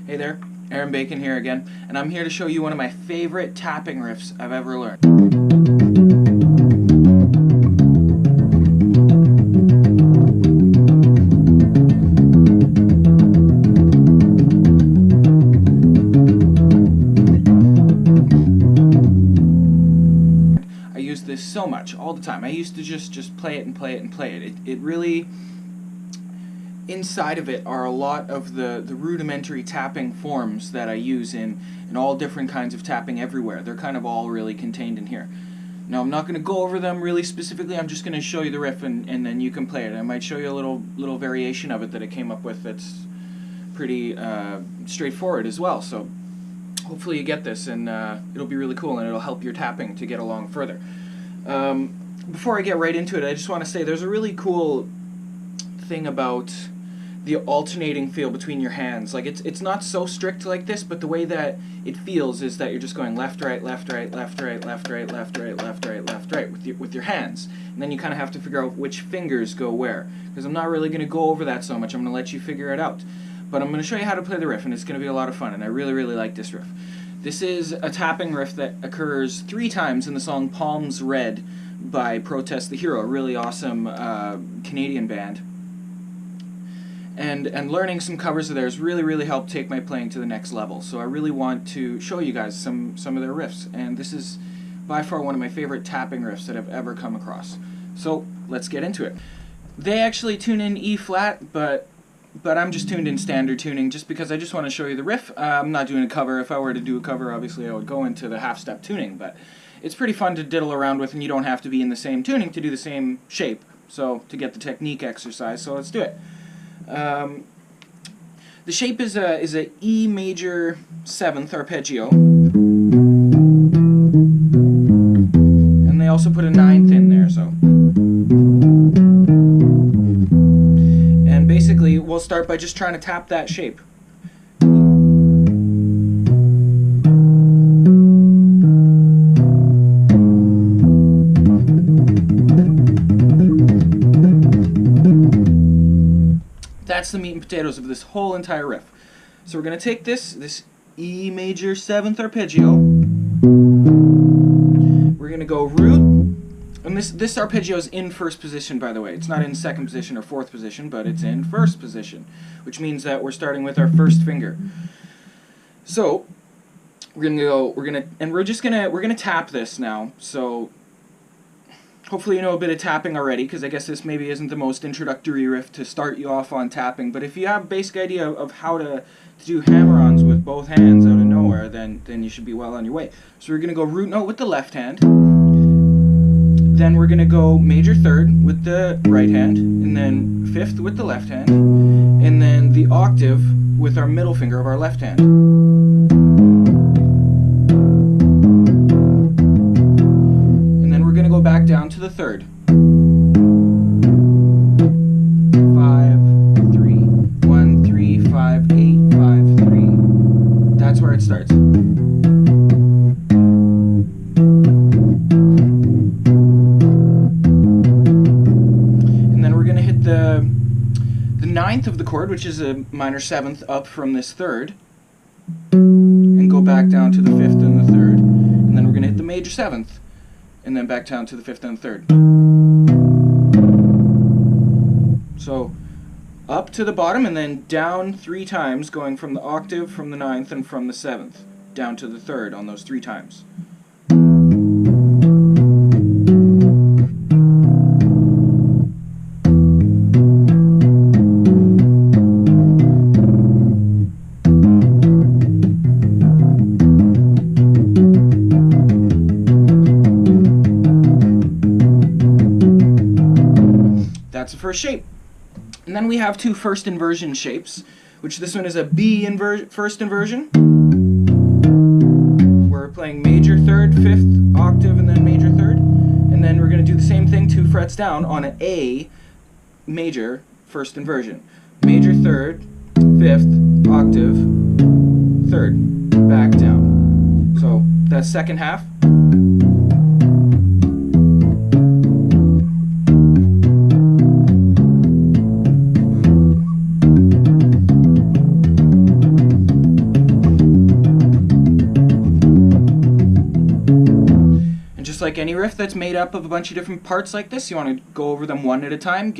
Hey there, Aaron Bacon here again, and I'm here to show you one of my favorite tapping riffs I've ever learned. I use this so much, all the time. I used to just play it and play it and play it. It really... Inside of it are a lot of the rudimentary tapping forms that I use in all different kinds of tapping everywhere. They're kind of all really contained in here. Now I'm not going to go over them really specifically, I'm just going to show you the riff and then you can play it. I might show you a little variation of it that I came up with that's pretty straightforward as well. So hopefully you get this and it'll be really cool and it'll help your tapping to get along further. Before I get right into it, I just want to say there's a really cool thing about the alternating feel between your hands. Like it's not so strict like this, but the way that it feels is that you're just going left, right, left, right, left, right, left, right, left, right, left, right, left, right with your hands. And then you kind of have to figure out which fingers go where. Because I'm not really going to go over that so much. I'm going to let you figure it out. But I'm going to show you how to play the riff, and it's going to be a lot of fun. And I really, really like this riff. This is a tapping riff that occurs 3 times in the song Palms Red by Protest the Hero, a really awesome Canadian band. And learning some covers of theirs really, really helped take my playing to the next level. So I really want to show you guys some of their riffs. And this is by far one of my favorite tapping riffs that I've ever come across. So let's get into it. They actually tune in E flat, but I'm just tuned in standard tuning just because I just want to show you the riff. I'm not doing a cover. If I were to do a cover, obviously I would go into the half-step tuning. But it's pretty fun to diddle around with, and you don't have to be in the same tuning to do the same shape. So to get the technique exercise, so let's do it. The shape is a E major 7th arpeggio, and they also put a 9th in there. So, and basically we'll start by just trying to tap that shape. That's the meat and potatoes of this whole entire riff. So we're going to take this E major 7th arpeggio. We're going to go root, and this arpeggio is in 1st position, by the way. It's not in 2nd position or 4th position, but it's in 1st position, which means that we're starting with our 1st finger. So we're gonna tap this now. So hopefully you know a bit of tapping already, because I guess this maybe isn't the most introductory riff to start you off on tapping, but if you have a basic idea of how to do hammer-ons with both hands out of nowhere, then you should be well on your way. So we're going to go root note with the left hand, then we're going to go major 3rd with the right hand, and then 5th with the left hand, and then the octave with our middle finger of our left hand. Go back down to the 3rd. 5, 3, 1, 3, 5, 8, 5, 3. That's where it starts. And then we're going to hit the 9th of the chord, which is a minor 7th up from this 3rd, and go back down to the 5th and the 3rd. And then we're going to hit the major 7th. And then back down to the 5th and 3rd. So up to the bottom and then down 3 times, going from the octave, from the 9th, and from the 7th, down to the 3rd on those 3 times. That's the first shape. And then we have 2 first inversion shapes, which this one is a B first inversion. We're playing major 3rd, 5th octave, and then major 3rd. And then we're going to do the same thing 2 frets down on an A major first inversion. Major 3rd, 5th octave, 3rd, back down. So that's 2nd half. just like any riff that's made up of a bunch of different parts like this, you want to go over them one at a time,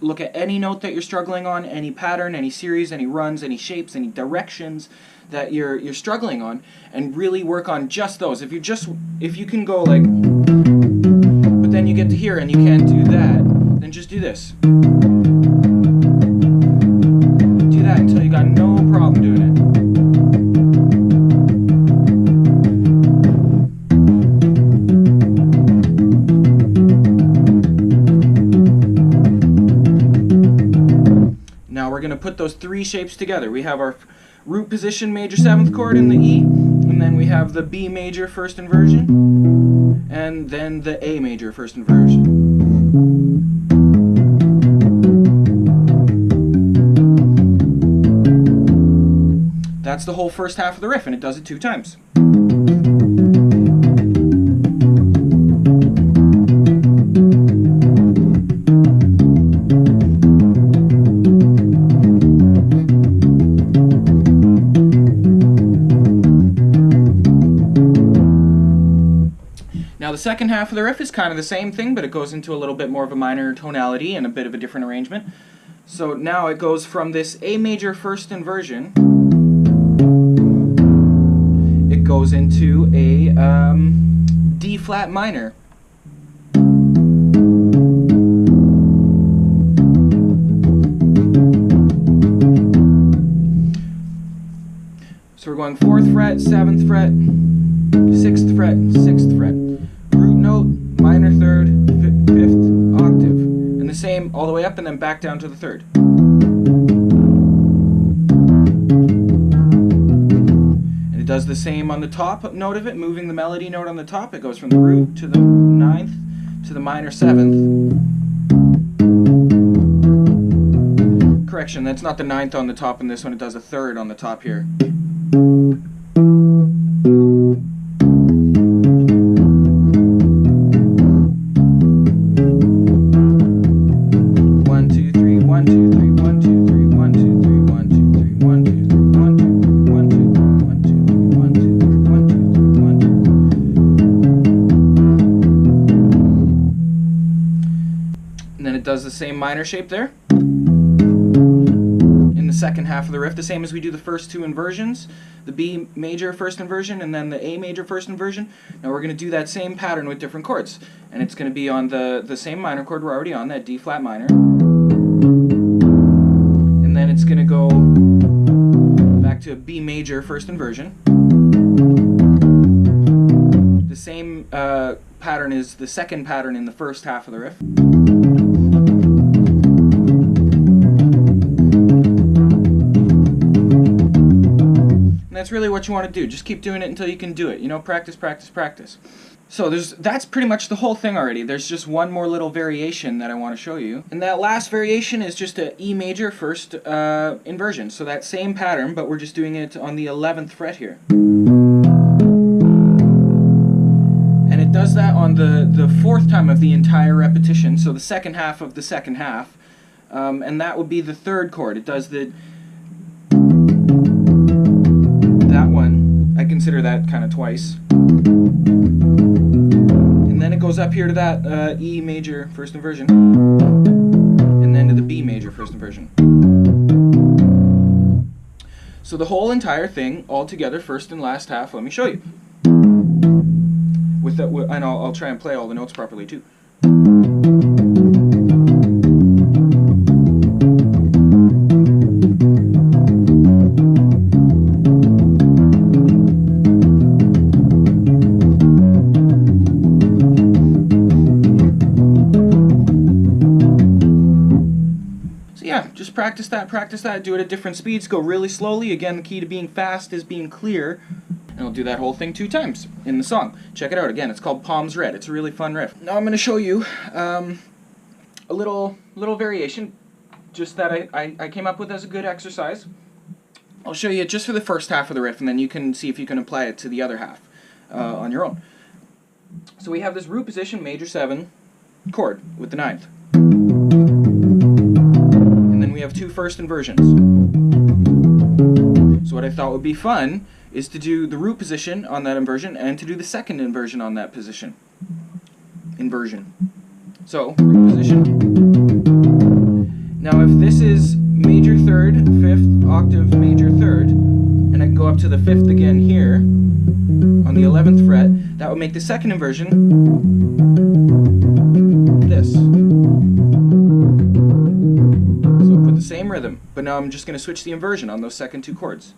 look at any note that you're struggling on, any pattern, any series, any runs, any shapes, any directions that you're struggling on, and really work on just those. If you can go like, but then you get to here and you can't do that, then just do this. Do that until you got no problem doing it. Now we're going to put those three shapes together. We have our root position major 7th chord in the E, and then we have the B major first inversion, and then the A major first inversion. That's the whole first half of the riff, and it does it 2 times. Now the second half of the riff is kind of the same thing, but it goes into a little bit more of a minor tonality and a bit of a different arrangement. So now it goes from this A major first inversion, it goes into a D flat minor. So we're going 4th fret, 7th fret, 6th fret, 6th fret. Root note, minor 3rd, 5th octave. And the same all the way up and then back down to the 3rd. And it does the same on the top note of it, moving the melody note on the top. It goes from the root to the 9th to the minor 7th. Correction, that's not the 9th on the top in this one, it does a 3rd on the top here. Does the same minor shape there in the second half of the riff, the same as we do the first 2 inversions, the B major first inversion and then the A major first inversion. Now we're going to do that same pattern with different chords, and it's going to be on the same minor chord we're already on, that D flat minor, and then it's going to go back to a B major first inversion. The same pattern is the second pattern in the first half of the riff. That's really what you want to do. Just keep doing it until you can do it. You know, practice, practice, practice. So that's pretty much the whole thing already. There's just one more little variation that I want to show you. And that last variation is just a E major first inversion. So that same pattern, but we're just doing it on the 11th fret here. And it does that on the 4th time of the entire repetition, so the second half of the second half. And that would be the 3rd chord. It does that one, I consider that kind of twice. And then it goes up here to that E major first inversion, and then to the B major first inversion. So the whole entire thing, all together, first and last half, let me show you. With that, and I'll try and play all the notes properly too. Just practice that, do it at different speeds, go really slowly. Again, the key to being fast is being clear. And I'll do that whole thing 2 times in the song. Check it out again, it's called Palms Red. It's a really fun riff. Now I'm going to show you a little variation, just that I came up with as a good exercise. I'll show you just for the first half of the riff, and then you can see if you can apply it to the other half on your own. So we have this root position, major 7 chord with the 9th. We have 2 first inversions. So what I thought would be fun is to do the root position on that inversion and to do the second inversion on that position. inversion. So, root position. Now if this is major third, 5th, octave, major third, and I go up to the 5th again here, on the 11th fret, that would make the second inversion this. So put the same rhythm, but now I'm just going to switch the inversion on those second two chords.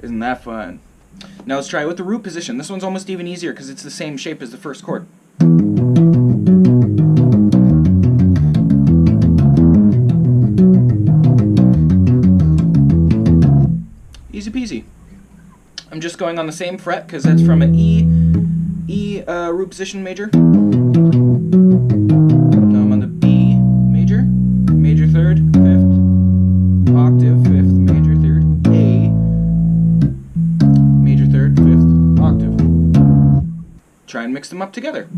Isn't that fun? Now let's try it with the root position. This one's almost even easier because it's the same shape as the first chord. Easy peasy. I'm just going on the same fret because that's from an E root position major. Now I'm on the B major, major third, 5th, octave, 5th, major third, A, major third, 5th, octave. Try and mix them up together.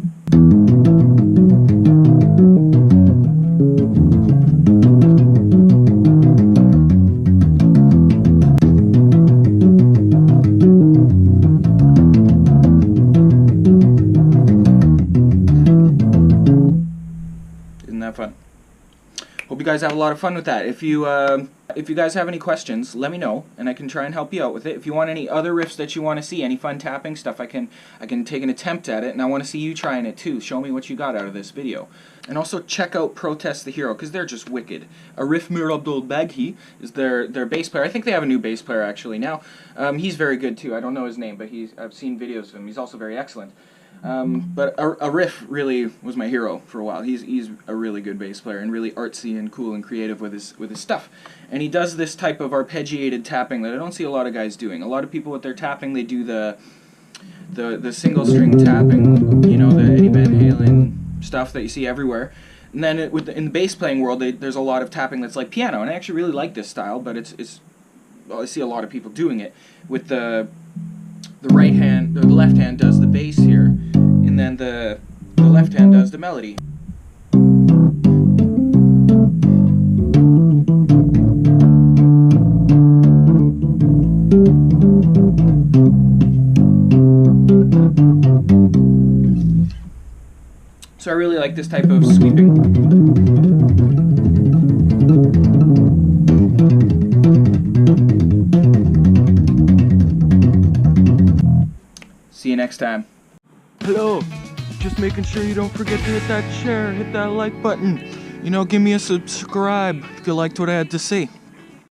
Isn't that fun? Hope you guys have a lot of fun with that. If you guys have any questions, let me know, and I can try and help you out with it. If you want any other riffs that you want to see, any fun tapping stuff, I can take an attempt at it, and I want to see you trying it too. Show me what you got out of this video. And also check out Protest the Hero, because they're just wicked. Arif Baghi is their bass player. I think they have a new bass player actually now. He's very good too. I don't know his name, but I've seen videos of him. He's also very excellent. But aRiff really was my hero for a while. He's a really good bass player and really artsy and cool and creative with his stuff. And he does this type of arpeggiated tapping that I don't see a lot of guys doing. A lot of people with their tapping, they do the single string tapping, you know, the Eddie Van Halen stuff that you see everywhere. And then in the bass playing world, there's a lot of tapping that's like piano, and I actually really like this style. But well, I see a lot of people doing it with the right hand, or the left hand does the bass here, and then the left hand does the melody. So I really like this type of sweeping. See you next time. Hello, just making sure you don't forget to hit that share, hit that like button. You know, give me a subscribe if you liked what I had to say.